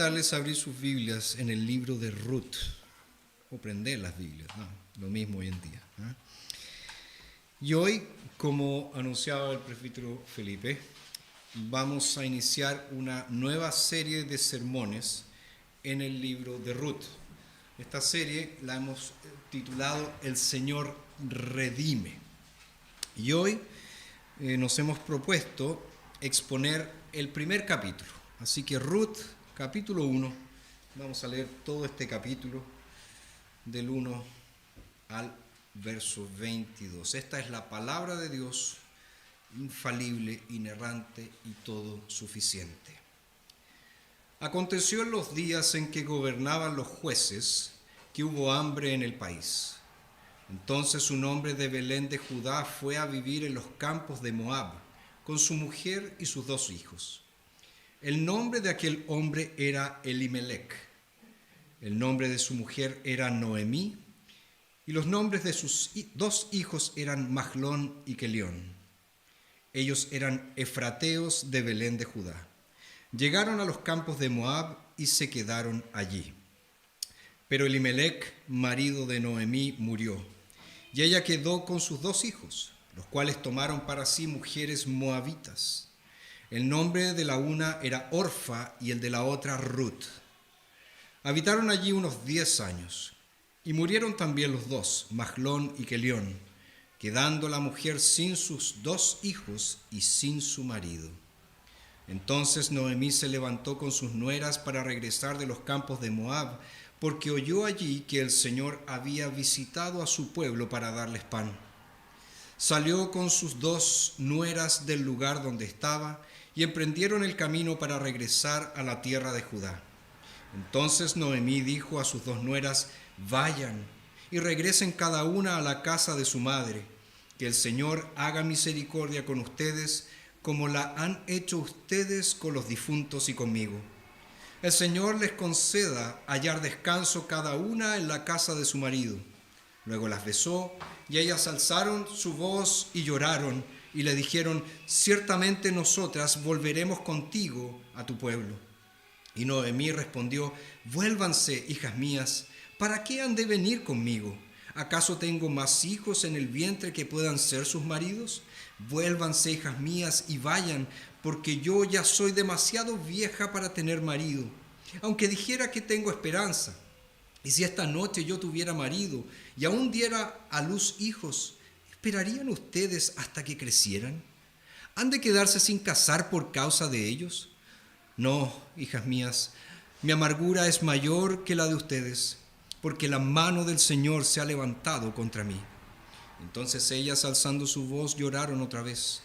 invitarles a abrir sus Biblias en el libro de Ruth, o prender las Biblias, ¿no? Lo mismo hoy en día, ¿no? Y hoy, como anunciaba el presbítero Felipe, vamos a iniciar una nueva serie de sermones en el libro de Ruth. Esta serie la hemos titulado El Señor redime. Y hoy nos hemos propuesto exponer el primer capítulo. Así que Ruth, capítulo 1, vamos a leer todo este capítulo del 1 al verso 22. Esta es la palabra de Dios, infalible, inerrante y todo suficiente. Aconteció en los días en que gobernaban los jueces que hubo hambre en el país. Entonces un hombre de Belén de Judá fue a vivir en los campos de Moab con su mujer y sus 2 hijos. El nombre de aquel hombre era Elimelec. El nombre de su mujer era Noemí, y los nombres de sus 2 hijos eran Mahlón y Kelión. Ellos eran efrateos de Belén de Judá. Llegaron a los campos de Moab y se quedaron allí. Pero Elimelec, marido de Noemí, murió, y ella quedó con sus 2 hijos, los cuales tomaron para sí mujeres moabitas. El nombre de la una era Orfa y el de la otra Ruth. Habitaron allí unos 10 años, y murieron también los 2, Mahlón y Kelión, quedando la mujer sin sus 2 hijos y sin su marido. Entonces Noemí se levantó con sus nueras para regresar de los campos de Moab, porque oyó allí que el Señor había visitado a su pueblo para darles pan. Salió con sus 2 nueras del lugar donde estaba y emprendieron el camino para regresar a la tierra de Judá. Entonces Noemí dijo a sus 2 nueras: vayan y regresen cada una a la casa de su madre, que el Señor haga misericordia con ustedes como la han hecho ustedes con los difuntos y conmigo. El Señor les conceda hallar descanso cada una en la casa de su marido. Luego las besó, y ellas alzaron su voz y lloraron, y le dijeron: ciertamente nosotras volveremos contigo a tu pueblo. Y Noemí respondió: vuélvanse, hijas mías, ¿para qué han de venir conmigo? ¿Acaso tengo más hijos en el vientre que puedan ser sus maridos? Vuélvanse, hijas mías, y vayan, porque yo ya soy demasiado vieja para tener marido. Aunque dijera que tengo esperanza, y si esta noche yo tuviera marido y aún diera a luz hijos, ¿esperarían ustedes hasta que crecieran? ¿Han de quedarse sin casar por causa de ellos? No, hijas mías, mi amargura es mayor que la de ustedes, porque la mano del Señor se ha levantado contra mí. Entonces ellas, alzando su voz, lloraron otra vez.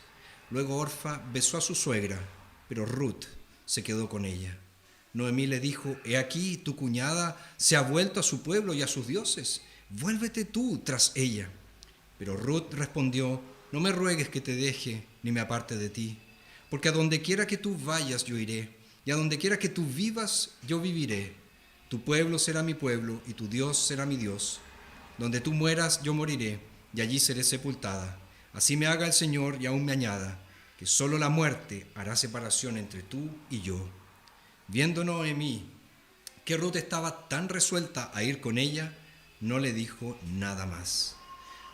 Luego Orfa besó a su suegra, pero Ruth se quedó con ella. Noemí le dijo: he aquí, tu cuñada se ha vuelto a su pueblo y a sus dioses. Vuélvete tú tras ella. Pero Ruth respondió: no me ruegues que te deje ni me aparte de ti, porque a donde quiera que tú vayas yo iré, y a donde quiera que tú vivas yo viviré. Tu pueblo será mi pueblo y tu Dios será mi Dios. Donde tú mueras yo moriré, y allí seré sepultada. Así me haga el Señor y aún me añada, que solo la muerte hará separación entre tú y yo. Viendo Noemí que Ruth estaba tan resuelta a ir con ella, no le dijo nada más.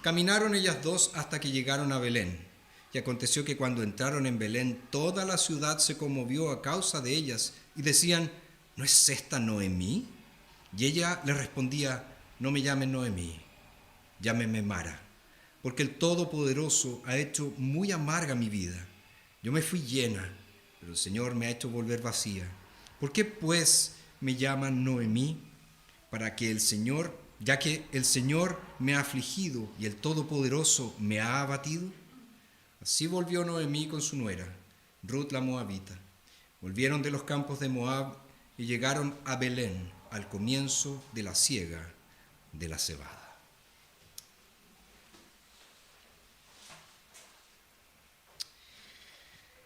Caminaron ellas 2 hasta que llegaron a Belén. Y aconteció que cuando entraron en Belén, toda la ciudad se conmovió a causa de ellas, y decían: ¿no es esta Noemí? Y ella le respondía: no me llamen Noemí, llámeme Mara, porque el Todopoderoso ha hecho muy amarga mi vida. Yo me fui llena, pero el Señor me ha hecho volver vacía. ¿Por qué pues me llaman Noemí? Para que ya que el Señor me ha afligido y el Todopoderoso me ha abatido. Así volvió Noemí con su nuera, Ruth la moabita. Volvieron de los campos de Moab y llegaron a Belén al comienzo de la siega de la cebada.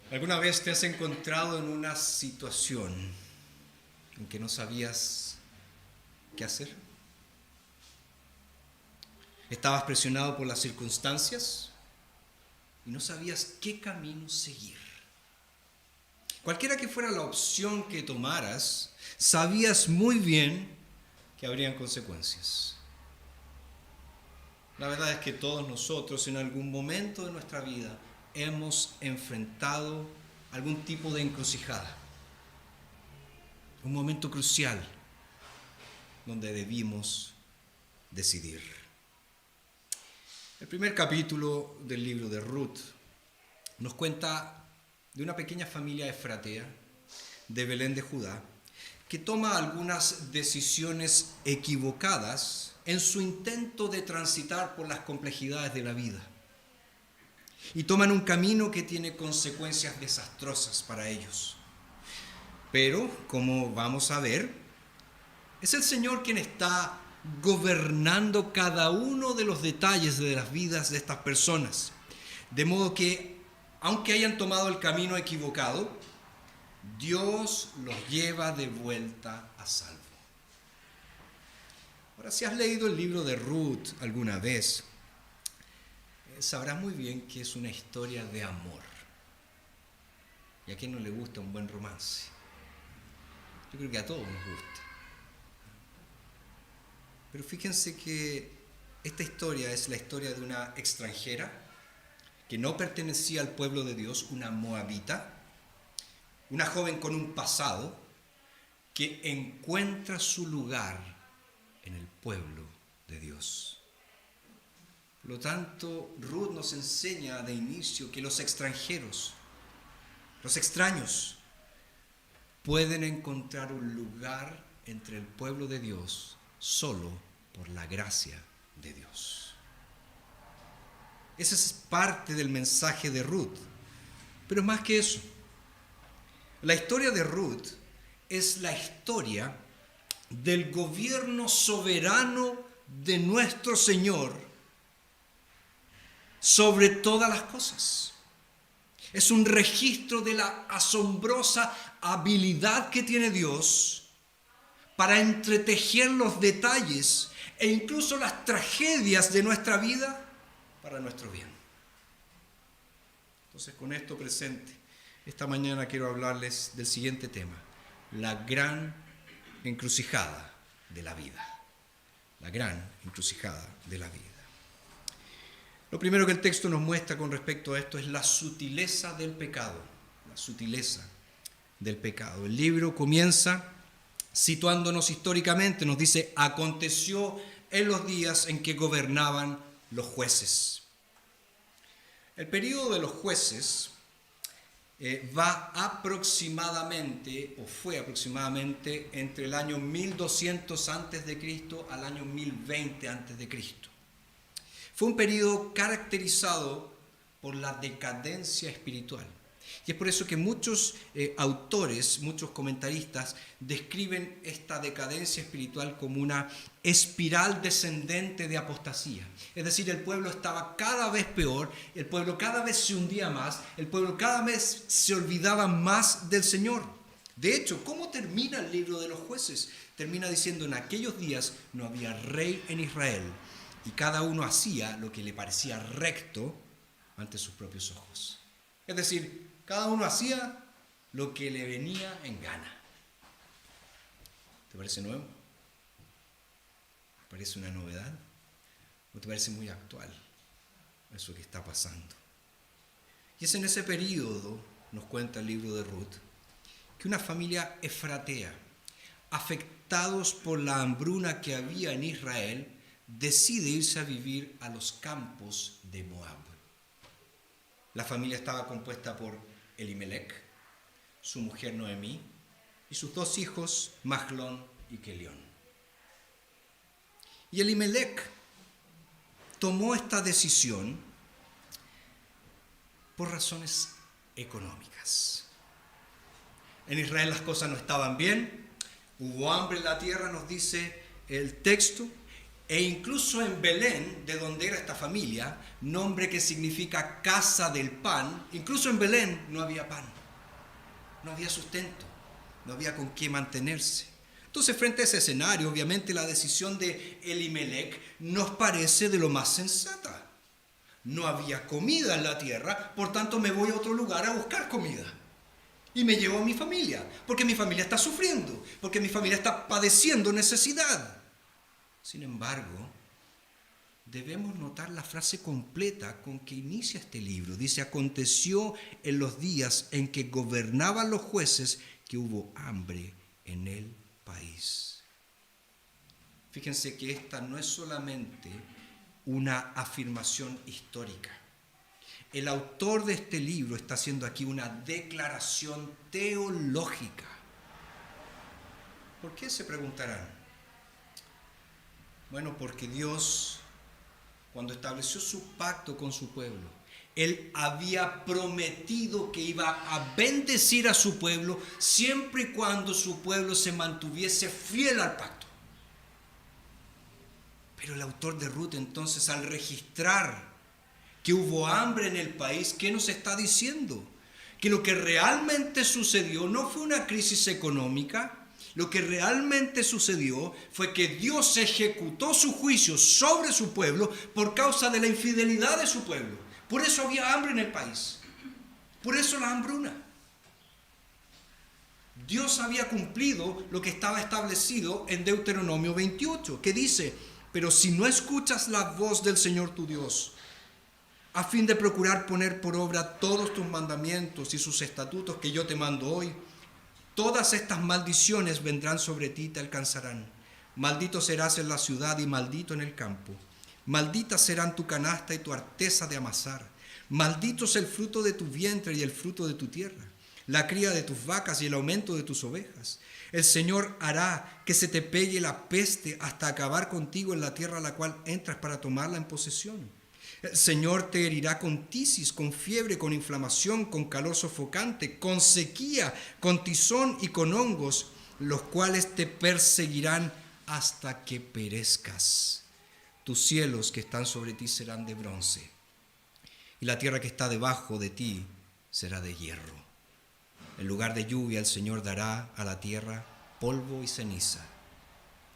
¿Alguna vez te has encontrado en una situación en que no sabías qué hacer? ¿Estabas presionado por las circunstancias y no sabías qué camino seguir? Cualquiera que fuera la opción que tomaras, sabías muy bien que habrían consecuencias. La verdad es que todos nosotros en algún momento de nuestra vida hemos enfrentado algún tipo de encrucijada. Un momento crucial donde debimos decidir. El primer capítulo del libro de Ruth nos cuenta de una pequeña familia efratea de Belén de Judá que toma algunas decisiones equivocadas en su intento de transitar por las complejidades de la vida. Y toman un camino que tiene consecuencias desastrosas para ellos. Pero, como vamos a ver, es el Señor quien está gobernando cada uno de los detalles de las vidas de estas personas. De modo que, aunque hayan tomado el camino equivocado, Dios los lleva de vuelta a salvo. Ahora, si has leído el libro de Ruth alguna vez, sabrás muy bien que es una historia de amor. ¿Y a quién no le gusta un buen romance? Yo creo que a todos nos gusta. Pero fíjense que esta historia es la historia de una extranjera que no pertenecía al pueblo de Dios, una moabita, una joven con un pasado que encuentra su lugar en el pueblo de Dios. Por lo tanto, Ruth nos enseña de inicio que los extranjeros, los extraños, pueden encontrar un lugar entre el pueblo de Dios solo por la gracia de Dios. Esa es parte del mensaje de Ruth. Pero más que eso, la historia de Ruth es la historia del gobierno soberano de nuestro Señor sobre todas las cosas. Es un registro de la asombrosa habilidad que tiene Dios para entretejer los detalles e incluso las tragedias de nuestra vida para nuestro bien. Entonces, con esto presente, esta mañana quiero hablarles del siguiente tema: la gran encrucijada de la vida. La gran encrucijada de la vida. Lo primero que el texto nos muestra con respecto a esto es la sutileza del pecado. La sutileza del pecado. El libro comienza situándonos históricamente, nos dice: aconteció en los días en que gobernaban los jueces. El periodo de los jueces va aproximadamente, o fue aproximadamente, entre el año 1200 a.C. al año 1020 a.C. Fue un periodo caracterizado por la decadencia espiritual. Y es por eso que muchos autores, muchos comentaristas, describen esta decadencia espiritual como una espiral descendente de apostasía. Es decir, el pueblo estaba cada vez peor, el pueblo cada vez se hundía más, el pueblo cada vez se olvidaba más del Señor. De hecho, ¿cómo termina el libro de los jueces? Termina diciendo: en aquellos días no había rey en Israel, y cada uno hacía lo que le parecía recto ante sus propios ojos. Es decir, cada uno hacía lo que le venía en gana. ¿Te parece nuevo? ¿Te parece una novedad? ¿O te parece muy actual eso que está pasando? Y es en ese periodo, nos cuenta el libro de Ruth, que una familia efratea, afectados por la hambruna que había en Israel, decide irse a vivir a los campos de Moab. La familia estaba compuesta por Elimelech, su mujer Noemí y sus dos hijos Mahlón y Kelión. Y Elimelech tomó esta decisión por razones económicas. En Israel las cosas no estaban bien, hubo hambre en la tierra, nos dice el texto, e incluso en Belén, de donde era esta familia, nombre que significa casa del pan, incluso en Belén no había pan, no había sustento, no había con qué mantenerse. Entonces, frente a ese escenario, obviamente la decisión de Elimelech nos parece de lo más sensata. No había comida en la tierra, por tanto me voy a otro lugar a buscar comida. Y me llevo a mi familia, porque mi familia está sufriendo, porque mi familia está padeciendo necesidad. Sin embargo, debemos notar la frase completa con que inicia este libro. Dice, aconteció en los días en que gobernaban los jueces que hubo hambre en el país. Fíjense que esta no es solamente una afirmación histórica. El autor de este libro está haciendo aquí una declaración teológica. ¿Por qué se preguntarán? Bueno, porque Dios, cuando estableció su pacto con su pueblo, Él había prometido que iba a bendecir a su pueblo siempre y cuando su pueblo se mantuviese fiel al pacto. Pero el autor de Ruth, entonces, al registrar que hubo hambre en el país, ¿qué nos está diciendo? Que lo que realmente sucedió no fue una crisis económica. Lo que realmente sucedió fue que Dios ejecutó su juicio sobre su pueblo por causa de la infidelidad de su pueblo. Por eso había hambre en el país. Por eso la hambruna. Dios había cumplido lo que estaba establecido en Deuteronomio 28, que dice, pero si no escuchas la voz del Señor tu Dios, a fin de procurar poner por obra todos tus mandamientos y sus estatutos que yo te mando hoy, todas estas maldiciones vendrán sobre ti y te alcanzarán. Maldito serás en la ciudad y maldito en el campo. Malditas serán tu canasta y tu arteza de amasar. Maldito es el fruto de tu vientre y el fruto de tu tierra, la cría de tus vacas y el aumento de tus ovejas. El Señor hará que se te pegue la peste hasta acabar contigo en la tierra a la cual entras para tomarla en posesión. El Señor te herirá con tisis, con fiebre, con inflamación, con calor sofocante, con sequía, con tizón y con hongos, los cuales te perseguirán hasta que perezcas. Tus cielos que están sobre ti serán de bronce, y la tierra que está debajo de ti será de hierro. En lugar de lluvia el Señor dará a la tierra polvo y ceniza,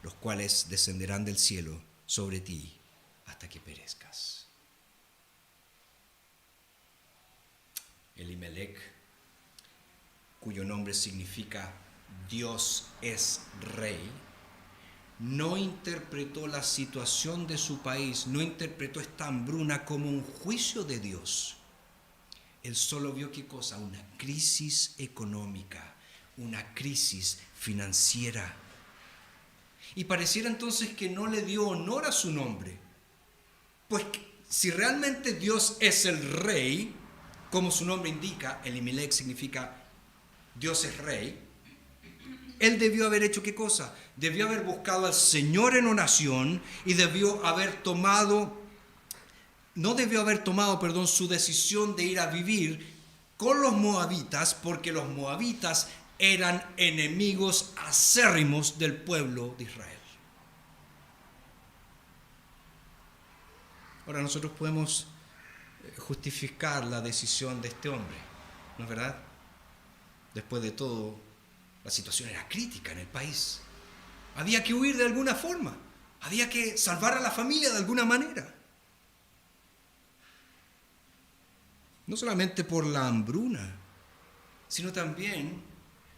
los cuales descenderán del cielo sobre ti hasta que perezcas. Elimelech, cuyo nombre significa Dios es rey, no interpretó la situación de su país, no interpretó esta hambruna como un juicio de Dios. Él solo vio ¿qué cosa? Una crisis económica, una crisis financiera. Y pareciera entonces que no le dio honor a su nombre. Pues si realmente Dios es el rey, como su nombre indica, Elimelech significa Dios es rey, él debió haber hecho ¿qué cosa? Debió haber buscado al Señor en oración y debió haber tomado, su decisión de ir a vivir con los moabitas, porque los moabitas eran enemigos acérrimos del pueblo de Israel. Ahora nosotros podemos justificar la decisión de este hombre, ¿no es verdad? Después de todo, la situación era crítica en el país. Había que huir de alguna forma, había que salvar a la familia de alguna manera. No solamente por la hambruna, sino también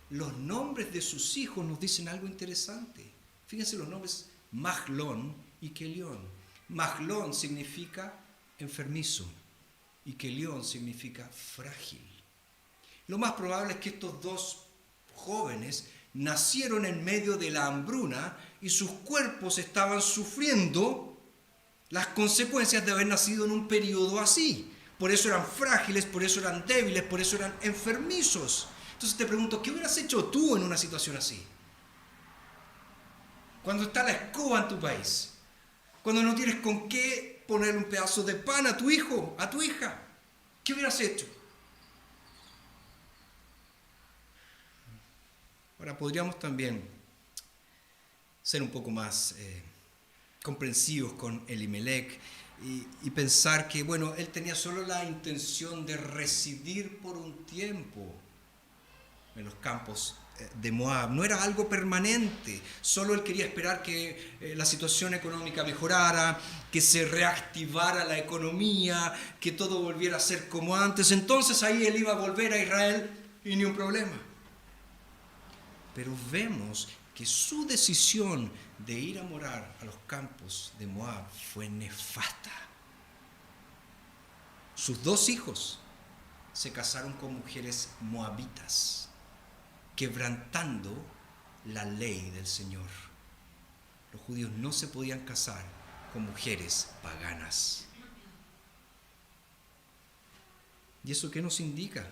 los nombres de sus hijos nos dicen algo interesante. Fíjense los nombres Mahlón y Kelión. Mahlón significa enfermizo y Kelión significa frágil. Lo más probable es que estos dos jóvenes nacieron en medio de la hambruna y sus cuerpos estaban sufriendo las consecuencias de haber nacido en un periodo así. Por eso eran frágiles, por eso eran débiles, por eso eran enfermizos. Entonces te pregunto, ¿qué hubieras hecho tú en una situación así? Cuando está la escoba en tu país, cuando no tienes con qué poner un pedazo de pan a tu hijo, a tu hija, ¿qué hubieras hecho? Ahora podríamos también ser un poco más comprensivos con Elimelech y pensar que, bueno, él tenía solo la intención de residir por un tiempo en los campos de Moab. No era algo permanente, solo él quería esperar que la situación económica mejorara, que se reactivara la economía, que todo volviera a ser como antes. Entonces ahí él iba a volver a Israel y ni un problema. Pero vemos que su decisión de ir a morar a los campos de Moab fue nefasta. Sus 2 hijos se casaron con mujeres moabitas, quebrantando la ley del Señor. Los judíos no se podían casar con mujeres paganas. ¿Y eso qué nos indica?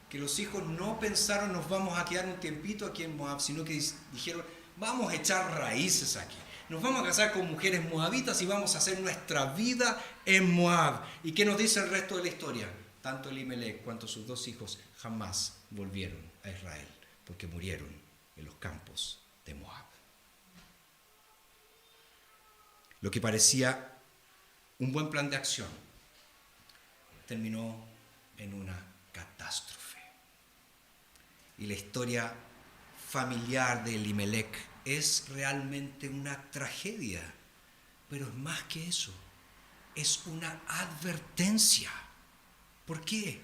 Que los hijos no pensaron nos vamos a quedar un tiempito aquí en Moab, sino que dijeron vamos a echar raíces aquí. Nos vamos a casar con mujeres moabitas y vamos a hacer nuestra vida en Moab. ¿Y qué nos dice el resto de la historia? Tanto Elimelec cuanto sus 2 hijos jamás volvieron a Israel, porque murieron en los campos de Moab. Lo que parecía un buen plan de acción terminó en una catástrofe. Y la historia familiar de Elimelec es realmente una tragedia, pero es más que eso, es una advertencia. ¿Por qué?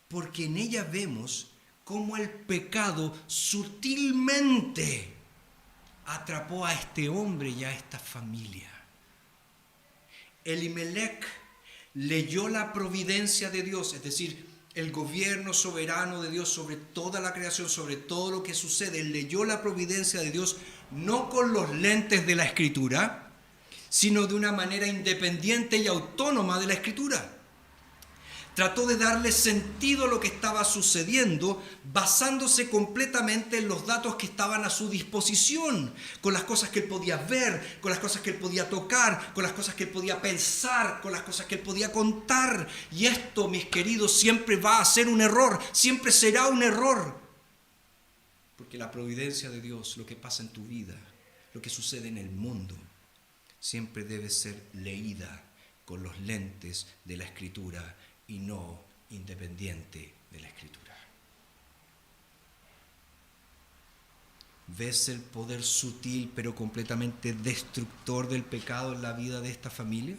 Porque en ella vemos cómo el pecado sutilmente atrapó a este hombre y a esta familia. Elimelec leyó la providencia de Dios, es decir, el gobierno soberano de Dios sobre toda la creación, sobre todo lo que sucede. Él leyó la providencia de Dios no con los lentes de la Escritura, sino de una manera independiente y autónoma de la Escritura. Trató de darle sentido a lo que estaba sucediendo, basándose completamente en los datos que estaban a su disposición, con las cosas que él podía ver, con las cosas que él podía tocar, con las cosas que él podía pensar, con las cosas que él podía contar. Y esto, mis queridos, siempre va a ser un error, siempre será un error. Porque la providencia de Dios, lo que pasa en tu vida, lo que sucede en el mundo, siempre debe ser leída con los lentes de la Escritura y no independiente de la Escritura. ¿Ves el poder sutil pero completamente destructor del pecado en la vida de esta familia?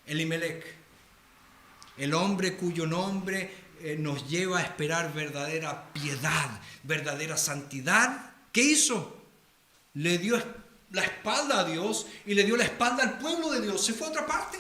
Elimelec, el hombre cuyo nombre nos lleva a esperar verdadera piedad, verdadera santidad, ¿qué hizo? Le dio la espalda a Dios y le dio la espalda al pueblo de Dios, se fue a otra parte.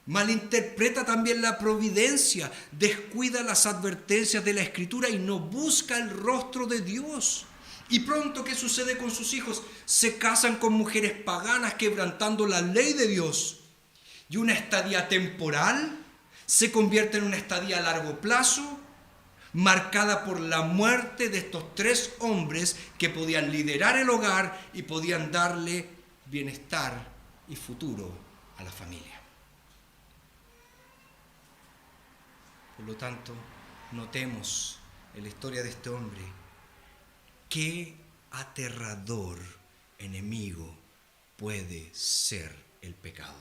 Malinterpreta también la providencia, descuida las advertencias de la Escritura y no busca el rostro de Dios. Y pronto, ¿qué sucede con sus hijos? Se casan con mujeres paganas, quebrantando la ley de Dios. Y una estadía temporal se convierte en una estadía a largo plazo, marcada por la muerte de estos 3 hombres que podían liderar el hogar y podían darle bienestar y futuro a la familia. Por lo tanto, notemos en la historia de este hombre qué aterrador enemigo puede ser el pecado.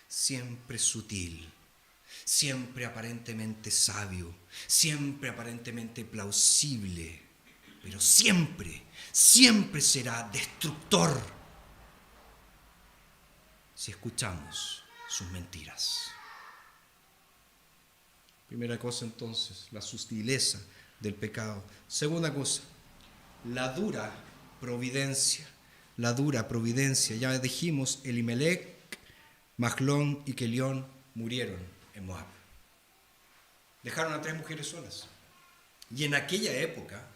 Siempre sutil, siempre aparentemente sabio, siempre aparentemente plausible, pero siempre será destructor si escuchamos sus mentiras. Primera cosa entonces, la sutileza del pecado. Segunda cosa, la dura providencia. La dura providencia. Ya dijimos, Elimelec, Mahlón y Kelión murieron en Moab. Dejaron a 3 mujeres solas. Y en aquella época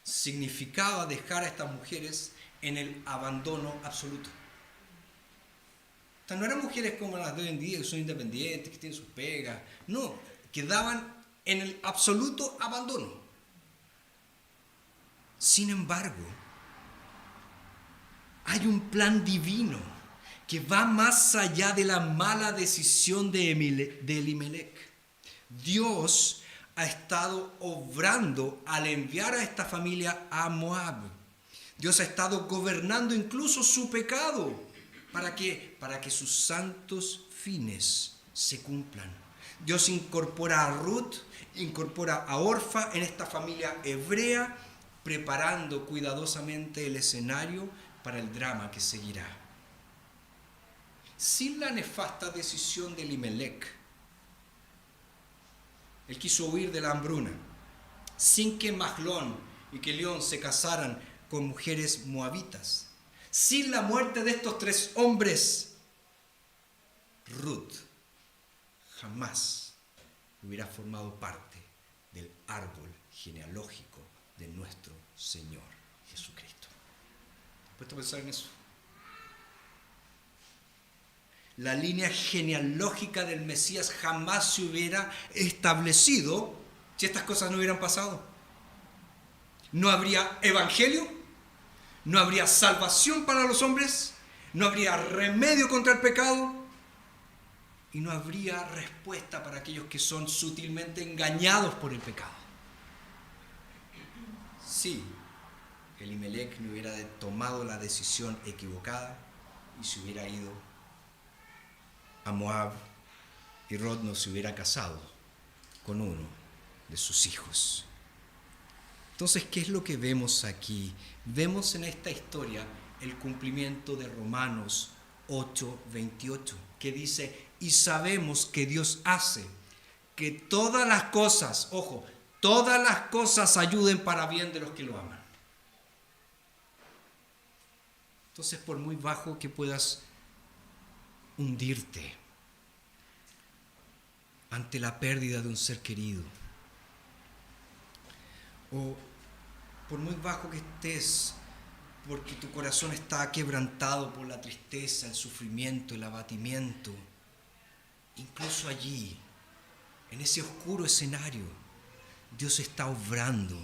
significaba dejar a estas mujeres en el abandono absoluto. No eran mujeres como las de hoy en día, que son independientes, que tienen sus pegas. No, quedaban en el absoluto abandono. Sin embargo, hay un plan divino que va más allá de la mala decisión de Elimelec. Dios ha estado obrando al enviar a esta familia a Moab. Dios ha estado gobernando incluso su pecado. ¿Para qué? Para que sus santos fines se cumplan. Dios incorpora a Ruth, incorpora a Orfa en esta familia hebrea, preparando cuidadosamente el escenario para el drama que seguirá. sin la nefasta decisión de Elimelec. Él quiso huir de la hambruna, sin que Mahlón y Kelión se casaran con mujeres moabitas. Sin la muerte de estos 3 hombres, Ruth jamás hubiera formado parte del árbol genealógico de nuestro Señor Jesucristo. ¿Has puesto a pensar en eso? La línea genealógica del Mesías jamás se hubiera establecido si estas cosas no hubieran pasado. No habría evangelio, no habría salvación para los hombres, no habría remedio contra el pecado y no habría respuesta para aquellos que son sutilmente engañados por el pecado. Si Elimelec no hubiera tomado la decisión equivocada y se hubiera ido a Moab y Ruth no se hubiera casado con uno de sus hijos. Entonces, ¿qué es lo que vemos aquí? Vemos en esta historia el cumplimiento de Romanos 8:28, que dice: y sabemos que Dios hace que todas las cosas, ojo, todas las cosas ayuden para bien de los que lo aman. Entonces, por muy bajo que puedas hundirte ante la pérdida de un ser querido, o por muy bajo que estés porque tu corazón está quebrantado por la tristeza, el sufrimiento, el abatimiento, incluso allí, en ese oscuro escenario, Dios está obrando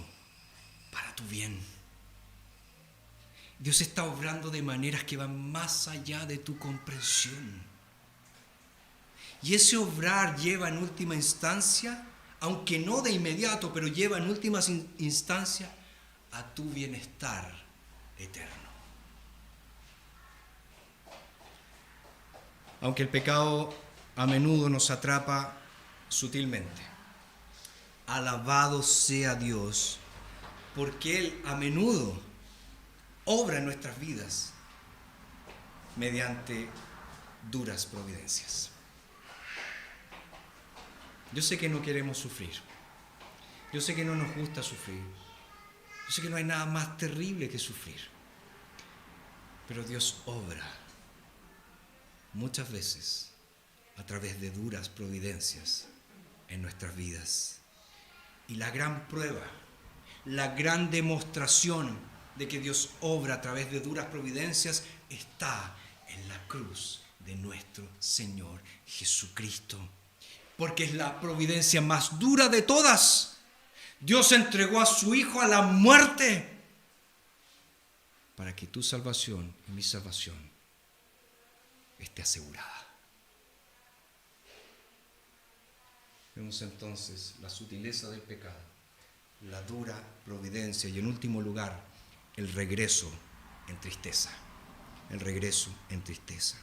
para tu bien. Dios está obrando de maneras que van más allá de tu comprensión. Y ese obrar lleva en última instancia, aunque no de inmediato, pero lleva en última instancia a tu bienestar eterno. Aunque el pecado a menudo nos atrapa sutilmente, alabado sea Dios, porque Él a menudo obra en nuestras vidas mediante duras providencias. Yo sé que no queremos sufrir. Yo sé que no nos gusta sufrir. Yo sé que no hay nada más terrible que sufrir. Pero Dios obra muchas veces a través de duras providencias en nuestras vidas. Y la gran prueba, la gran demostración de que Dios obra a través de duras providencias está en la cruz de nuestro Señor Jesucristo. Porque es la providencia más dura de todas. Dios entregó a su Hijo a la muerte para que tu salvación y mi salvación esté asegurada. Vemos entonces la sutileza del pecado, la dura providencia y en último lugar el regreso en tristeza. El regreso en tristeza.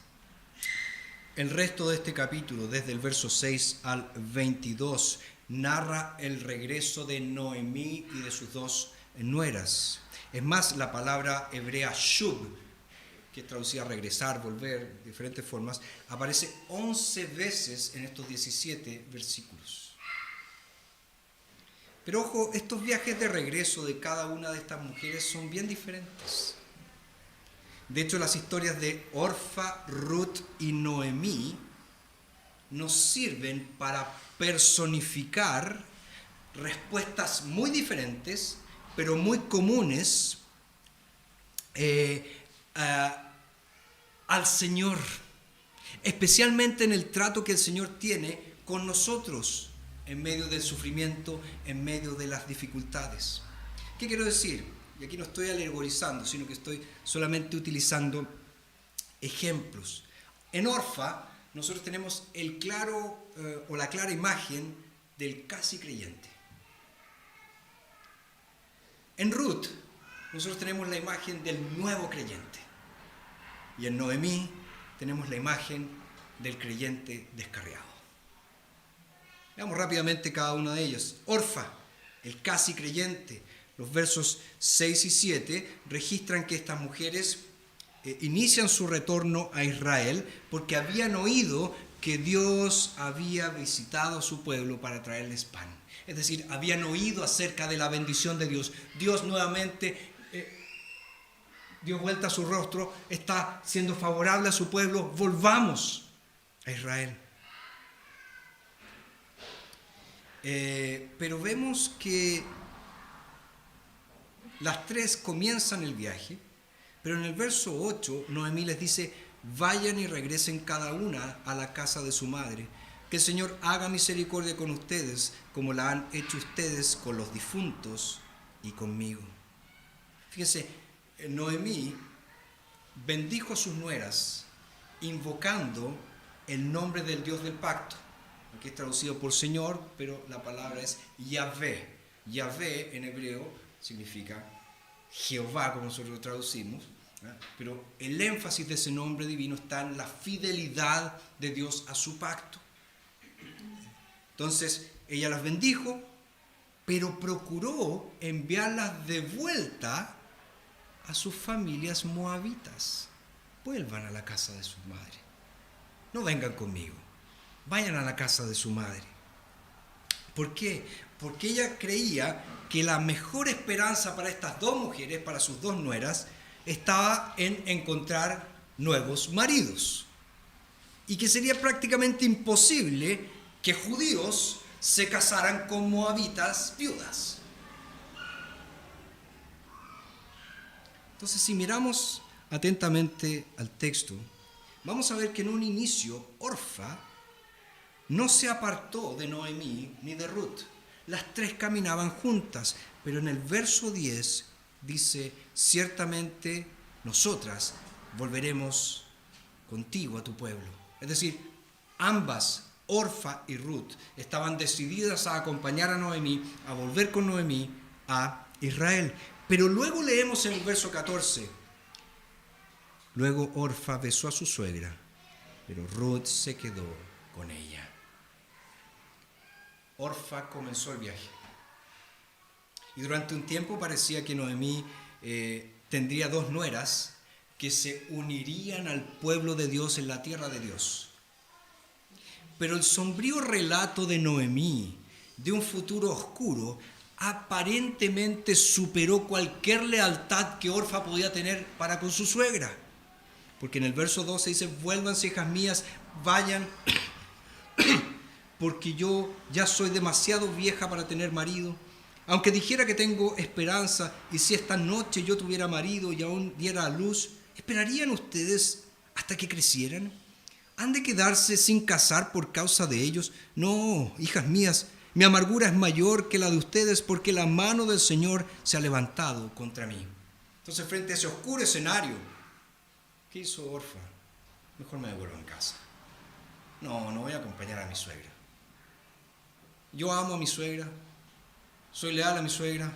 El resto de este capítulo, desde el verso 6 al 22, narra el regreso de Noemí y de sus 2 nueras. Es más, la palabra hebrea shub, que es traducida regresar, volver, de diferentes formas, aparece 11 veces en estos 17 versículos. Pero ojo, estos viajes de regreso de cada una de estas mujeres son bien diferentes. De hecho, las historias de Orfa, Ruth y Noemí nos sirven para personificar respuestas muy diferentes, pero muy comunes al Señor, especialmente en el trato que el Señor tiene con nosotros en medio del sufrimiento, en medio de las dificultades. ¿Qué quiero decir? Y aquí no estoy alegorizando, sino que estoy solamente utilizando ejemplos. En Orfa, nosotros tenemos el claro o la clara imagen del casi creyente. En Ruth, nosotros tenemos la imagen del nuevo creyente. Y en Noemí tenemos la imagen del creyente descarriado. Veamos rápidamente cada uno de ellos. Orfa, el casi creyente. Los versos 6 y 7 registran que estas mujeres inician su retorno a Israel porque habían oído que Dios había visitado a su pueblo para traerles pan. Es decir, habían oído acerca de la bendición de Dios. Dios nuevamente dio vuelta a su rostro, está siendo favorable a su pueblo. Volvamos a Israel. Pero vemos que las tres comienzan el viaje, pero en el verso 8 Noemí les dice: vayan y regresen cada una a la casa de su madre, que el Señor haga misericordia con ustedes como la han hecho ustedes con los difuntos y conmigo. Fíjense, Noemí bendijo a sus nueras invocando el nombre del Dios del pacto. Aquí es traducido por Señor, pero la palabra es Yahvé. Yahvé en hebreo significa Jehová, como nosotros lo traducimos, ¿eh? Pero el énfasis de ese nombre divino está en la fidelidad de Dios a su pacto. Entonces, ella las bendijo, pero procuró enviarlas de vuelta a sus familias moabitas. Vuelvan a la casa de su madre. No vengan conmigo. Vayan a la casa de su madre. ¿Por qué? Porque ella creía que la mejor esperanza para estas dos mujeres, para sus dos nueras, estaba en encontrar nuevos maridos. Y que sería prácticamente imposible que judíos se casaran con moabitas viudas. Entonces, si miramos atentamente al texto, vamos a ver que en un inicio Orfa no se apartó de Noemí ni de Ruth. Las tres caminaban juntas, pero en el verso 10 dice: ciertamente nosotras volveremos contigo a tu pueblo. Es decir, ambas, Orfa y Ruth, estaban decididas a acompañar a Noemí, a volver con Noemí a Israel. Pero luego leemos en el verso 14: luego Orfa besó a su suegra, pero Ruth se quedó con ella. Orfa comenzó el viaje. Y durante un tiempo parecía que Noemí tendría dos nueras que se unirían al pueblo de Dios en la tierra de Dios. Pero el sombrío relato de Noemí de un futuro oscuro aparentemente superó cualquier lealtad que Orfa podía tener para con su suegra. Porque en el verso 12 dice: vuélvanse, hijas mías, vayan, porque yo ya soy demasiado vieja para tener marido. Aunque dijera que tengo esperanza, y si esta noche yo tuviera marido y aún diera a luz, ¿esperarían ustedes hasta que crecieran? ¿Han de quedarse sin casar por causa de ellos? No, hijas mías, mi amargura es mayor que la de ustedes, porque la mano del Señor se ha levantado contra mí. Entonces, frente a ese oscuro escenario, ¿qué hizo Orfa? Mejor me devuelvo en casa. No voy a acompañar a mi suegra. Yo amo a mi suegra, soy leal a mi suegra,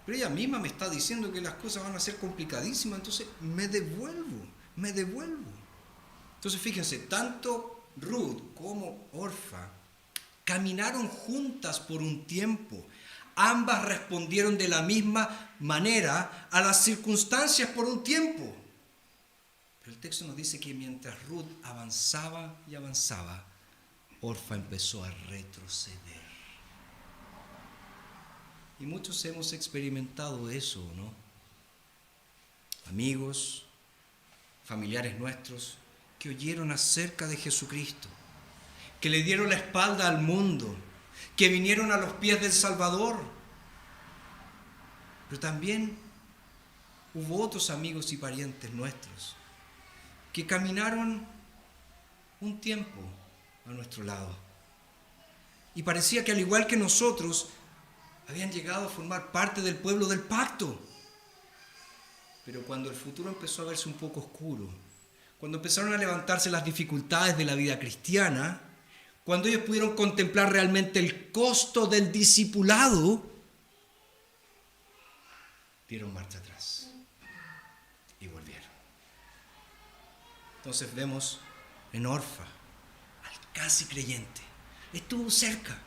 pero ella misma me está diciendo que las cosas van a ser complicadísimas, entonces me devuelvo. Entonces fíjense, tanto Ruth como Orfa caminaron juntas por un tiempo. Ambas respondieron de la misma manera a las circunstancias por un tiempo. Pero el texto nos dice que mientras Ruth avanzaba y avanzaba, Orfa empezó a retroceder. Y muchos hemos experimentado eso, ¿no? Amigos, familiares nuestros, que oyeron acerca de Jesucristo, que le dieron la espalda al mundo, que vinieron a los pies del Salvador. Pero también hubo otros amigos y parientes nuestros que caminaron un tiempo a nuestro lado. Y parecía que al igual que nosotros, habían llegado a formar parte del pueblo del pacto. Pero cuando el futuro empezó a verse un poco oscuro, cuando empezaron a levantarse las dificultades de la vida cristiana, cuando ellos pudieron contemplar realmente el costo del discipulado, dieron marcha atrás y volvieron. Entonces vemos en Orfa al casi creyente. Estuvo cerca,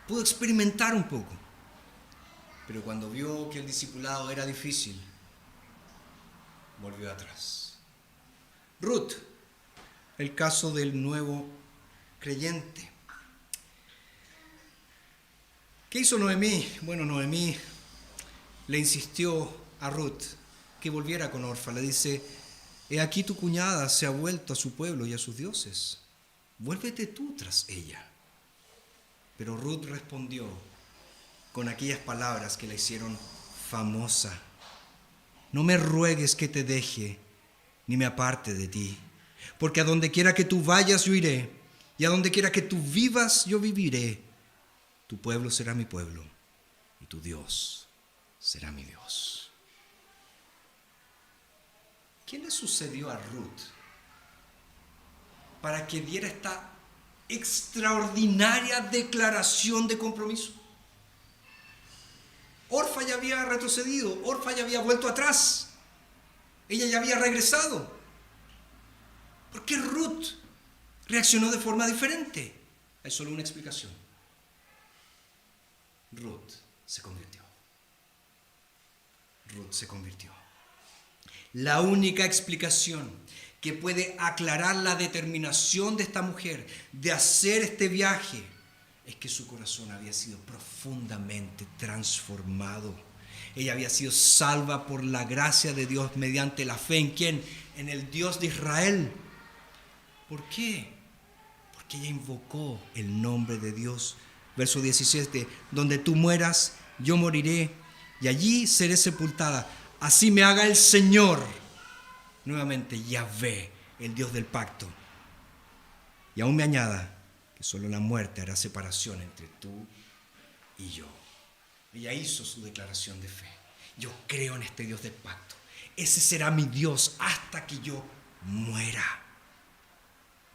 pudo experimentar un poco, pero cuando vio que el discipulado era difícil, volvió atrás. Ruth, el caso del nuevo creyente. ¿Qué hizo Noemí? Bueno, Noemí le insistió a Ruth que volviera con Orfa. Le dice: he aquí tu cuñada se ha vuelto a su pueblo y a sus dioses. Vuélvete tú tras ella. Pero Ruth respondió con aquellas palabras que la hicieron famosa: no me ruegues que te deje, ni me aparte de ti, porque a donde quiera que tú vayas yo iré, y a donde quiera que tú vivas yo viviré. Tu pueblo será mi pueblo, y tu Dios será mi Dios. ¿Qué le sucedió a Ruth para que diera esta extraordinaria declaración de compromiso? Orfa ya había retrocedido, Orfa ya había vuelto atrás, ella ya había regresado. ¿Por qué Ruth reaccionó de forma diferente? Hay solo una explicación. Ruth se convirtió. Ruth se convirtió. La única explicación que puede aclarar la determinación de esta mujer de hacer este viaje es que su corazón había sido profundamente transformado. Ella había sido salva por la gracia de Dios mediante la fe. ¿En quién? En el Dios de Israel. ¿Por qué? Porque ella invocó el nombre de Dios. Verso 17: donde tú mueras, yo moriré, y allí seré sepultada. Así me haga el Señor. Nuevamente, Yahvé, el Dios del pacto. Y aún me añada que solo la muerte hará separación entre tú y yo. Ella hizo su declaración de fe. Yo creo en este Dios del pacto. Ese será mi Dios hasta que yo muera.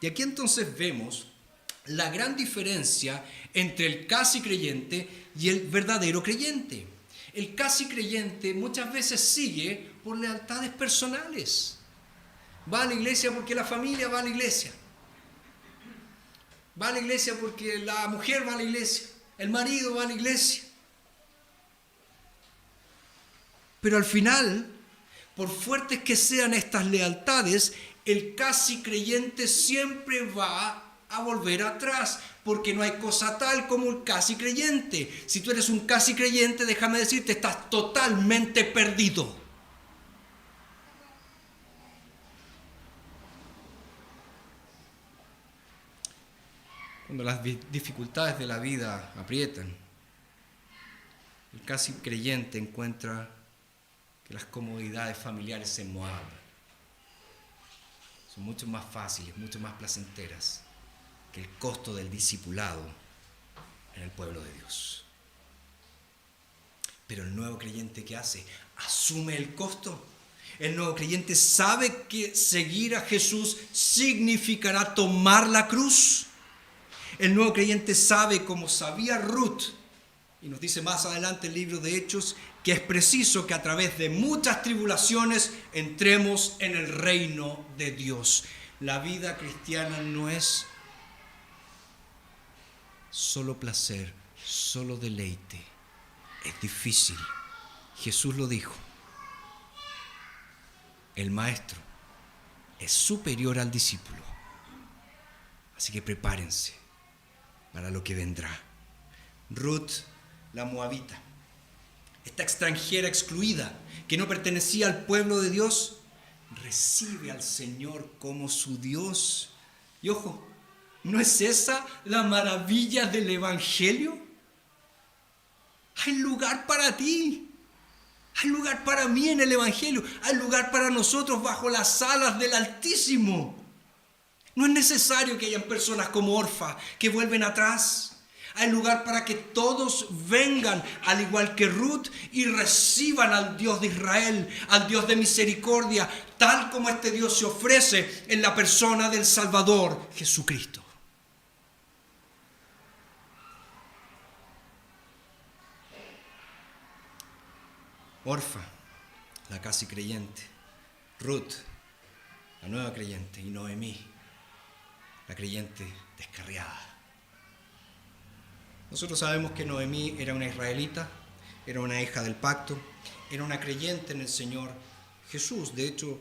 Y aquí entonces vemos la gran diferencia entre el casi creyente y el verdadero creyente. El casi creyente muchas veces sigue por lealtades personales. Va a la iglesia porque la familia va a la iglesia. Va a la iglesia porque la mujer va a la iglesia. El marido va a la iglesia. Pero al final, por fuertes que sean estas lealtades, el casi creyente siempre va a volver atrás, porque no hay cosa tal como un casi creyente. Si tú eres un casi creyente, déjame decirte, estás totalmente perdido. Cuando las dificultades de la vida aprietan, el casi creyente encuentra que las comodidades familiares en Moab son mucho más fáciles, mucho más placenteras que el costo del discipulado en el pueblo de Dios. Pero el nuevo creyente, ¿qué hace? Asume el costo. El nuevo creyente sabe que seguir a Jesús significará tomar la cruz. El nuevo creyente sabe, como sabía Ruth, y nos dice más adelante el libro de Hechos, que es preciso que a través de muchas tribulaciones entremos en el reino de Dios. La vida cristiana no es solo placer, solo deleite. Es difícil. Jesús lo dijo. El maestro es superior al discípulo. Así que prepárense para lo que vendrá. Ruth, la moabita, esta extranjera excluida que no pertenecía al pueblo de Dios, recibe al Señor como su Dios. Y ojo, ¿no es esa la maravilla del Evangelio? Hay lugar para ti. Hay lugar para mí en el Evangelio. Hay lugar para nosotros bajo las alas del Altísimo. No es necesario que hayan personas como Orfa que vuelven atrás. Hay lugar para que todos vengan, al igual que Ruth, y reciban al Dios de Israel, al Dios de misericordia, tal como este Dios se ofrece en la persona del Salvador, Jesucristo. Orfa, la casi creyente, Ruth, la nueva creyente, y Noemí, la creyente descarriada. Nosotros sabemos que Noemí era una israelita, era una hija del pacto, era una creyente en el Señor Jesús. De hecho,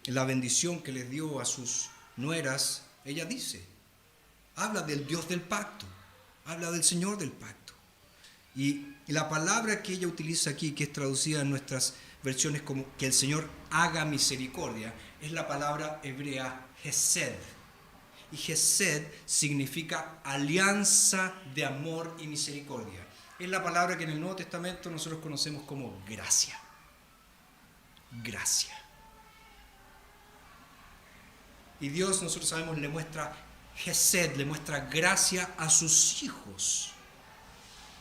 la bendición que les dio a sus nueras, ella dice, habla del Dios del pacto, habla del Señor del pacto. Y la palabra que ella utiliza aquí, que es traducida en nuestras versiones como que el Señor haga misericordia, es la palabra hebrea Hesed. Y Hesed significa alianza de amor y misericordia. Es la palabra que en el Nuevo Testamento nosotros conocemos como gracia. Gracia. Y Dios, nosotros sabemos, le muestra Hesed, le muestra gracia a sus hijos.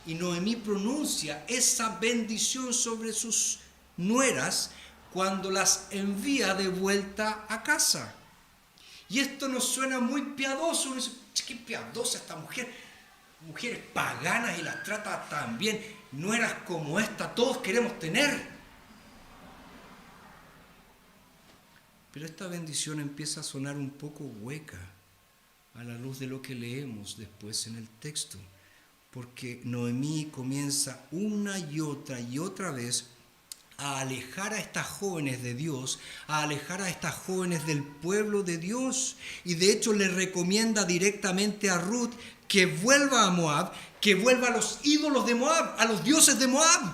Y Noemí pronuncia esa bendición sobre sus nueras cuando las envía de vuelta a casa. Y esto nos suena muy piadoso. Uno dice, qué piadosa esta mujer. Mujeres paganas y las trata tan bien. Nueras como esta todos queremos tener. Pero esta bendición empieza a sonar un poco hueca a la luz de lo que leemos después en el texto. Porque Noemí comienza una y otra vez a alejar a estas jóvenes de Dios, a alejar a estas jóvenes del pueblo de Dios. Y de hecho le recomienda directamente a Ruth que vuelva a Moab, que vuelva a los ídolos de Moab, a los dioses de Moab.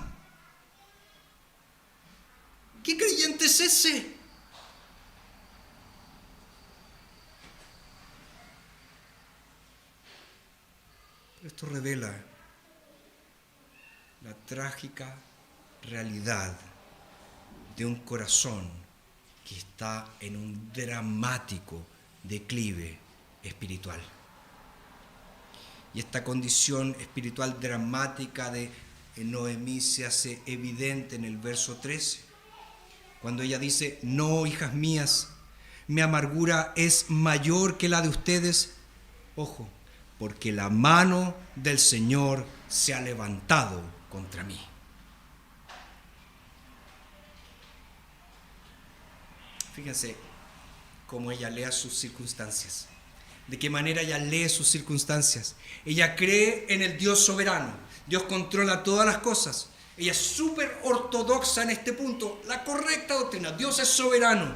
¿Qué creyente es ese? Esto revela la trágica realidad de un corazón que está en un dramático declive espiritual. Y esta condición espiritual dramática de Noemí se hace evidente en el verso 13, cuando ella dice, no, hijas mías, mi amargura es mayor que la de ustedes. Ojo, porque la mano del Señor se ha levantado contra mí. Fíjense cómo ella lee sus circunstancias. De qué manera ella lee sus circunstancias. Ella cree en el Dios soberano. Dios controla todas las cosas. Ella es súper ortodoxa en este punto. La correcta doctrina. Dios es soberano.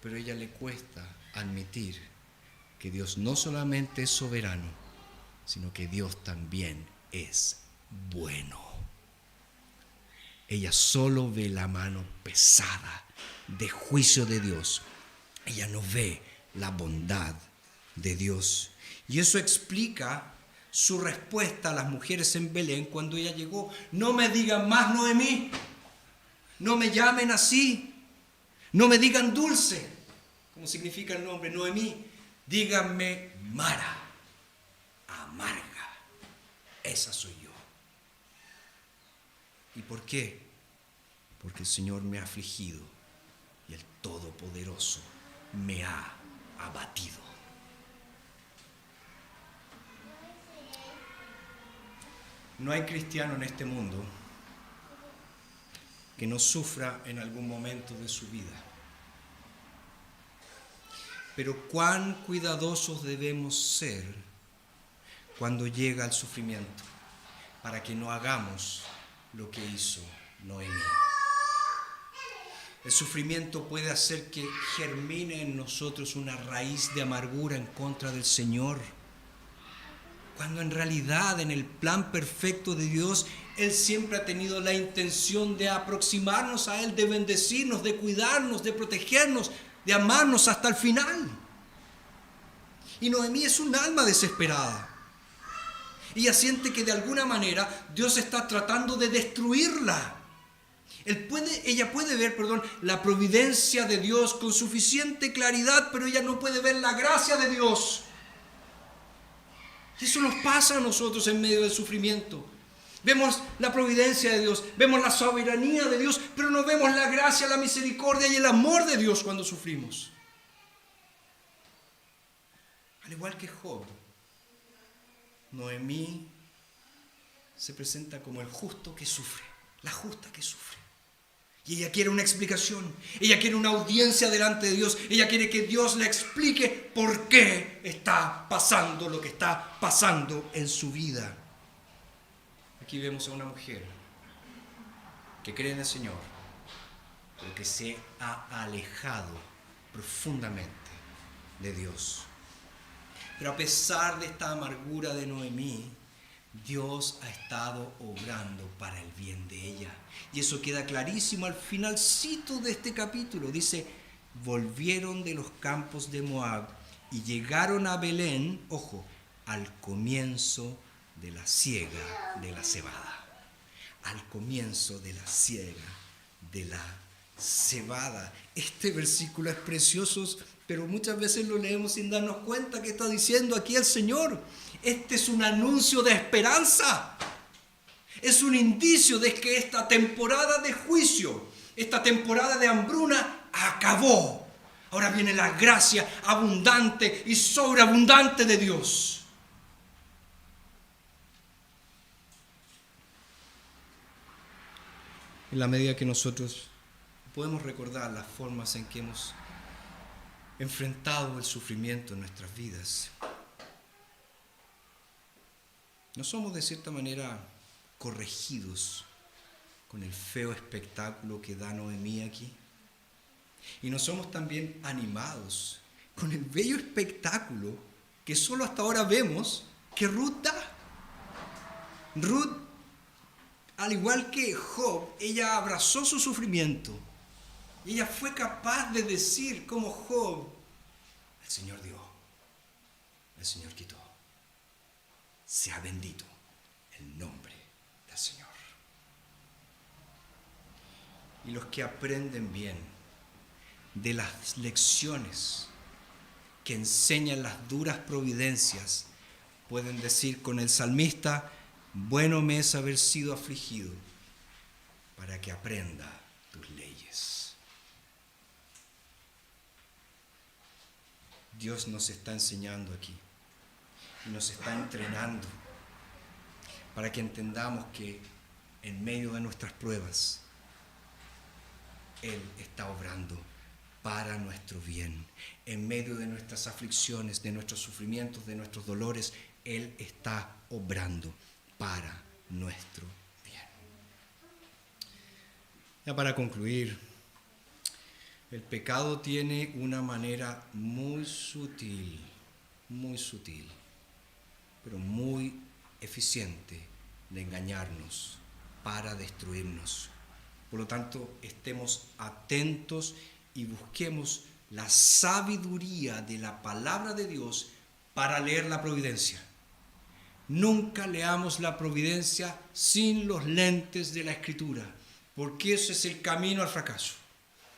Pero a ella le cuesta admitir que Dios no solamente es soberano, sino que Dios también es bueno. Ella solo ve la mano pesada de juicio de Dios. Ella no ve la bondad de Dios. Y eso explica su respuesta a las mujeres en Belén cuando ella llegó. No me digan más Noemí. No me llamen así. No me digan dulce, como significa el nombre Noemí. Díganme Mara, amarga. Esa soy yo. ¿Y por qué? Porque el Señor me ha afligido y el Todopoderoso me ha abatido. No hay cristiano en este mundo que no sufra en algún momento de su vida. Pero cuán cuidadosos debemos ser cuando llega el sufrimiento, para que no hagamos lo que hizo Noemí. El sufrimiento puede hacer que germine en nosotros una raíz de amargura en contra del Señor, cuando en realidad en el plan perfecto de Dios, Él siempre ha tenido la intención de aproximarnos a Él, de bendecirnos, de cuidarnos, de protegernos, de amarnos hasta el final. Y Noemí es un alma desesperada. Ella siente que de alguna manera Dios está tratando de destruirla. Ella puede ver, la providencia de Dios con suficiente claridad, pero ella no puede ver la gracia de Dios. Eso nos pasa a nosotros en medio del sufrimiento. Vemos la providencia de Dios, vemos la soberanía de Dios, pero no vemos la gracia, la misericordia y el amor de Dios cuando sufrimos. Al igual que Job, Noemí se presenta como el justo que sufre, la justa que sufre. Y ella quiere una explicación, ella quiere una audiencia delante de Dios, ella quiere que Dios le explique por qué está pasando lo que está pasando en su vida. Aquí vemos a una mujer que cree en el Señor, pero que se ha alejado profundamente de Dios. Pero a pesar de esta amargura de Noemí, Dios ha estado obrando para el bien de ella. Y eso queda clarísimo al finalcito de este capítulo. Dice, volvieron de los campos de Moab y llegaron a Belén, ojo, al comienzo de la siega de la cebada. Al comienzo de la siega de la cebada. Este versículo es precioso, pero muchas veces lo leemos sin darnos cuenta que está diciendo aquí el Señor. Este es un anuncio de esperanza. Es un indicio de que esta temporada de juicio, esta temporada de hambruna acabó. Ahora viene la gracia abundante y sobreabundante de Dios. En la medida que nosotros podemos recordar las formas en que hemos enfrentado el sufrimiento en nuestras vidas, no somos de cierta manera corregidos con el feo espectáculo que da Noemí aquí. Y no somos también animados con el bello espectáculo que solo hasta ahora vemos que Ruth da. Ruth, al igual que Job, ella abrazó su sufrimiento. Y ella fue capaz de decir como Job, el Señor dio, el Señor quitó. Sea bendito el nombre del Señor. Y los que aprenden bien de las lecciones que enseñan las duras providencias pueden decir con el salmista, bueno me es haber sido afligido para que aprenda tus leyes. Dios nos está enseñando aquí y nos está entrenando para que entendamos que en medio de nuestras pruebas Él está obrando para nuestro bien. En medio de nuestras aflicciones, de nuestros sufrimientos, de nuestros dolores, Él está obrando para nuestro bien. Ya para concluir, el pecado tiene una manera muy sutil, pero muy eficiente de engañarnos para destruirnos. Por lo tanto, estemos atentos y busquemos la sabiduría de la palabra de Dios para leer la providencia. Nunca leamos la providencia sin los lentes de la Escritura, porque eso es el camino al fracaso.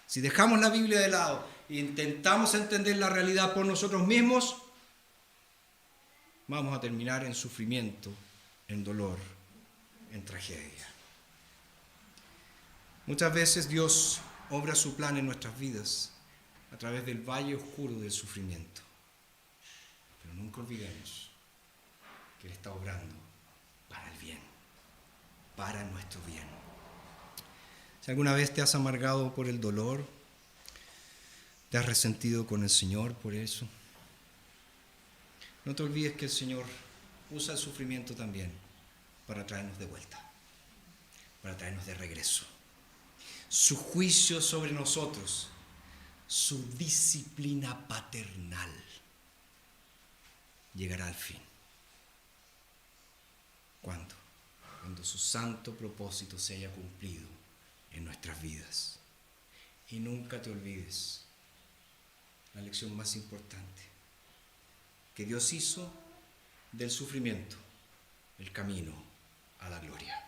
Si dejamos la Biblia de lado e intentamos entender la realidad por nosotros mismos, vamos a terminar en sufrimiento, en dolor, en tragedia. Muchas veces Dios obra su plan en nuestras vidas a través del valle oscuro del sufrimiento. Pero nunca olvidemos que Él está obrando para el bien, para nuestro bien. Si alguna vez te has amargado por el dolor, te has resentido con el Señor por eso, no te olvides que el Señor usa el sufrimiento también para traernos de vuelta, para traernos de regreso. Su juicio sobre nosotros, su disciplina paternal, llegará al fin. ¿Cuándo? Cuando su santo propósito se haya cumplido en nuestras vidas. Y nunca te olvides la lección más importante, que Dios hizo del sufrimiento el camino a la gloria.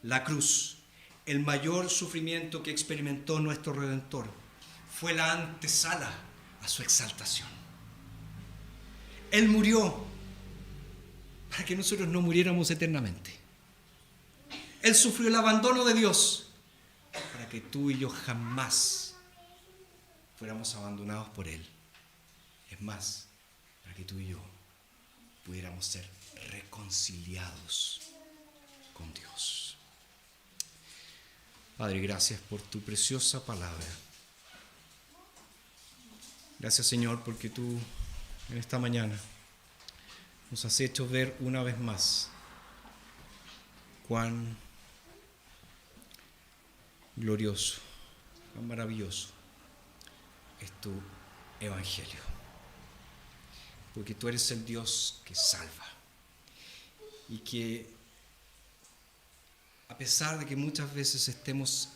La cruz, el mayor sufrimiento que experimentó nuestro Redentor, fue la antesala a su exaltación. Él murió para que nosotros no muriéramos eternamente. Él sufrió el abandono de Dios para que tú y yo jamás fuéramos abandonados por Él. Es más, para que tú y yo pudiéramos ser reconciliados con Dios. Padre, gracias por tu preciosa palabra. Gracias, Señor, porque tú en esta mañana nos has hecho ver una vez más cuán glorioso, cuán maravilloso es tu evangelio. Porque tú eres el Dios que salva. Y que a pesar de que muchas veces estemos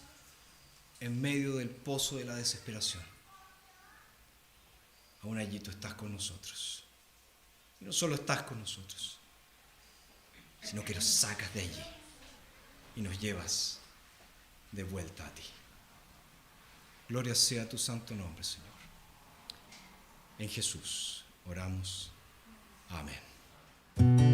en medio del pozo de la desesperación, aún allí tú estás con nosotros. Y no solo estás con nosotros, sino que nos sacas de allí y nos llevas de vuelta a ti. Gloria sea a tu santo nombre, Señor. En Jesús oramos. Amén.